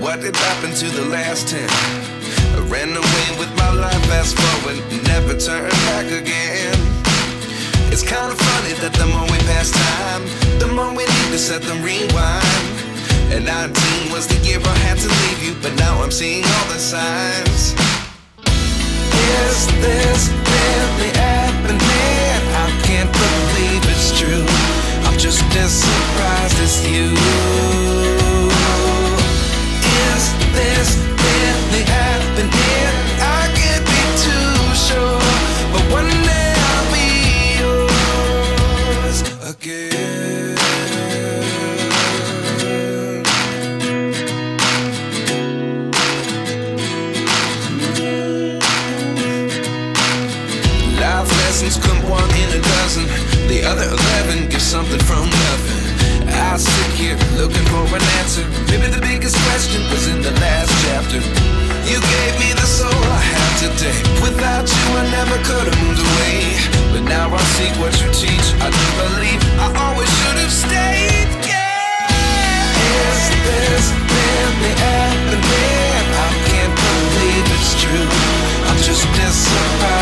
what did happen to the last 10? I ran away with my life, fast forward, never turn back again. It's kind of funny that the more we pass time, the more we need to set them rewind. And 19 was the year I had to leave you, but now I'm seeing all the signs. Is this really happening? I can't believe it's true. I'm just as surprised as you. Is this really happening? I can't be too sure, but one day I'll be yours again. Life lessons come one in a dozen. The other 11 give something from nothing. I sit here looking for an answer. Maybe the biggest question was in the last chapter. You gave me the soul I have today. Without you I never could have moved away. But now I see what you teach. I do believe I always should have stayed. Yeah. Is this really happening? I can't believe it's true. I'm just as surprised